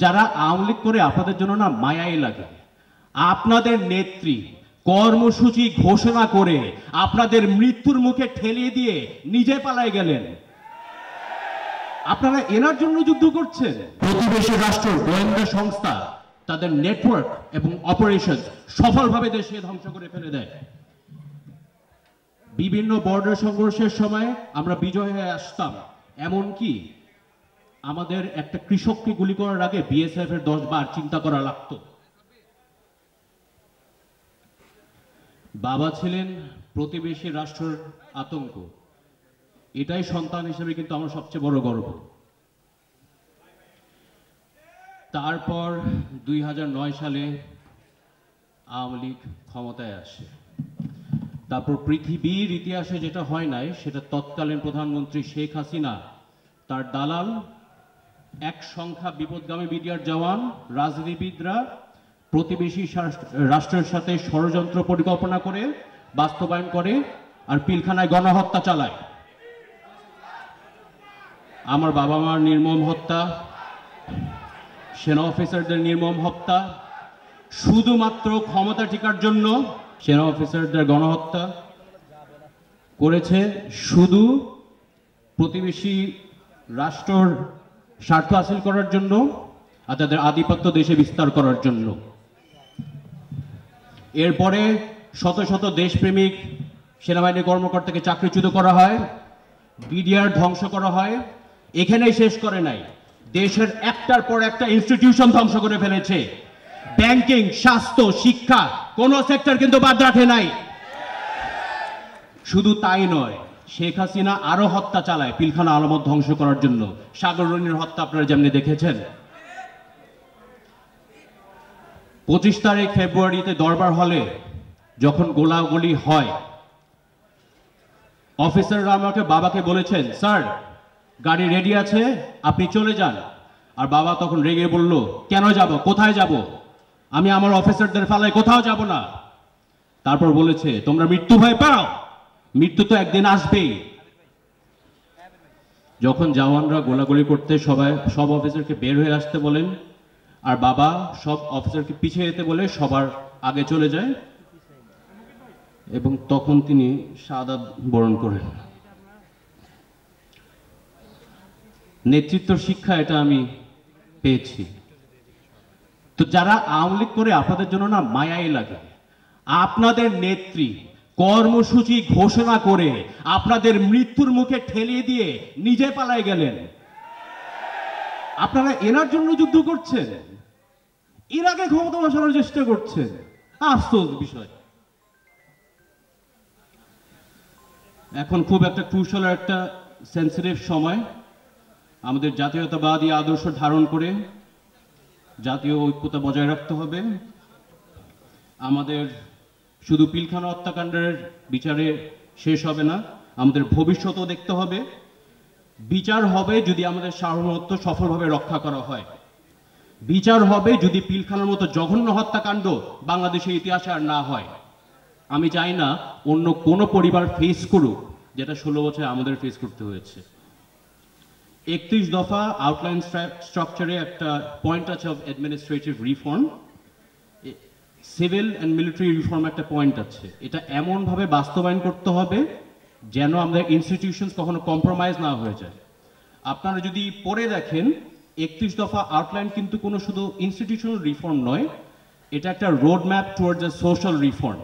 যারা আওয়ামী লীগ করে আপনাদের জন্য না মায়াই লাগে। আপনাদের নেত্রী কর্মসূচি ঘোষণা করে আপনাদের মৃত্যুর মুখে ঠেলিয়ে দিয়ে নিজে পালায় গেলেন। আপনারা এনার জন্য যুদ্ধ করছেন। প্রতিবেশী রাষ্ট্র গোয়েন্দা সংস্থা তাদের নেটওয়ার্ক এবং অপারেশন সফলভাবে দেশে ধ্বংস করে ফেলে দেয়। বিভিন্ন বর্ডার সংঘর্ষের সময় আমরা বিজয় হয়ে আসতাম, এমনকি আমাদের একটা কৃষককে গুলি করার আগে বিএসএফ এর 10 বার চিন্তা করা লাগতো। বাবা ছিলেন প্রতিবেশী রাষ্ট্রের আতঙ্ক, এটাই সন্তান হিসেবে কিন্তু আমার সবচেয়ে বড় গর্ব। তারপর 2009 সালে আওয়ামী লীগ ক্ষমতায় আসে। তারপর পৃথিবীর ইতিহাসে যেটা হয় নাই, সেটা তৎকালীন প্রধানমন্ত্রী শেখ হাসিনা, তার দালাল, এক সংখ্যা বিপদগামী মিডিয়ার জওয়ান, রাজনীতিবিদরা প্রতিবেশী রাষ্ট্রের সাথে ষড়যন্ত্র পরিকল্পনা করে বাস্তবায়ন করে আর পিলখানায় গণহত্যা চালায়। আমার বাবা মার নির্মম হত্যা, সেনা অফিসারদের নির্মম হত্যা, শুধুমাত্র ক্ষমতা টিকার জন্য সেনা অফিসারদের গণহত্যা করেছে, শুধু প্রতিবেশী রাষ্ট্রের স্বার্থ হাসিল করার জন্য আর তাদের আধিপত্য দেশে বিস্তার করার জন্য। এরপরে শত শত দেশপ্রেমিক সেনাবাহিনী কর্মকর্তাকে চাকরিচ্যুত করা হয়, বিডিআর ধ্বংস করা হয়। এখানেই শেষ করে নাই, দেশের একটার পর একটা ইনস্টিটিউশন ধ্বংস করে ফেলেছে। ব্যাংকিং, স্বাস্থ্য, শিক্ষা, কোন সেক্টর কিন্তু বাদ রাখে নাই। শুধু তাই নয়, শেখ হাসিনা আরো হত্যা চালায় পিলখানা আলামত ধ্বংস করার জন্য। সাগর রনির হত্যা আপনারা যেমনি দেখেছেন। 25 তারিখ ফেব্রুয়ারিতে দরবার হলে যখন গোলাগুলি হয়, অফিসাররা আমাকে বাবাকে বলেছেন, স্যার গাড়ি রেডি আছে, আপনি চলে যান। আর বাবা তখন রেগে বলল, কেন যাব, কোথায় যাব? আমি আমার অফিসারদের ফালায় কোথাও যাব না। তারপর বলেছে, তোমরা মৃত্যু ভয় পাও, মৃত্যু তো একদিন আসবেই। যখন জওয়ানরা গোলাগুলি করতে সব অফিসারকে বের হয়ে আসতে বলেন, আর বাবা সব অফিসারকে পিছিয়ে যেতে বলে সবার আগে চলে যায়, এবং তখন তিনি শাহাদাত বরণ করেন। নেতৃত্ব শিক্ষা এটা আমি পেয়েছি। যারা আওয়ামী লীগ করে আপনাদের জন্য না মায়াই লাগে। আপনাদের নেত্রী কর্মসূচি ঘোষণা করে আপনাদের মৃত্যুর মুখে ঠেলিয়ে দিয়ে নিজে পালায় গেলেন। আপনারা এনার জন্য যুদ্ধ করছেন, এর আগে ক্ষমতা বসানোর চেষ্টা করছেন। আশ্চর্য বিষয়। এখন খুব একটা ক্রুশাল একটা সেন্সিটিভ সময়। আমাদের জাতীয়তাবাদী আদর্শ ধারণ করে জাতীয় ঐক্যতা বজায় রাখতে হবে। আমাদের শুধু পিলখানা হত্যাকাণ্ডের বিচারে শেষ হবে না, আমাদের ভবিষ্যতও দেখতে হবে। বিচার হবে যদি আমাদের সার্বভৌমত্ব সফলভাবে রক্ষা করা হয়। বিচার হবে যদি পিলখানার মতো জঘন্য হত্যাকাণ্ড বাংলাদেশের ইতিহাসে আর না হয়। আমি চাই না অন্য কোনো পরিবার ফেস করুক যেটা 16 বছরে আমাদের ফেস করতে হয়েছে। 31 দফা আউটলাইন স্ট্রাকচারে একটা পয়েন্ট আছে of administrative reform, civil and military reform একটা পয়েন্ট আছে। এটা এমনভাবে বাস্তবায়ন করতে হবে যেন আমাদের ইনস্টিটিউশনস কখনো কম্প্রোমাইজ না হয়ে যায়। আপনারা যদি পড়ে দেখেন, 31 দফা আউটলাইন কিন্তু কোনো শুধু ইনস্টিটিউশনাল রিফর্ম নয়, এটা একটা রোড ম্যাপ টুয়ার্ডস এ সোশ্যাল রিফর্ম।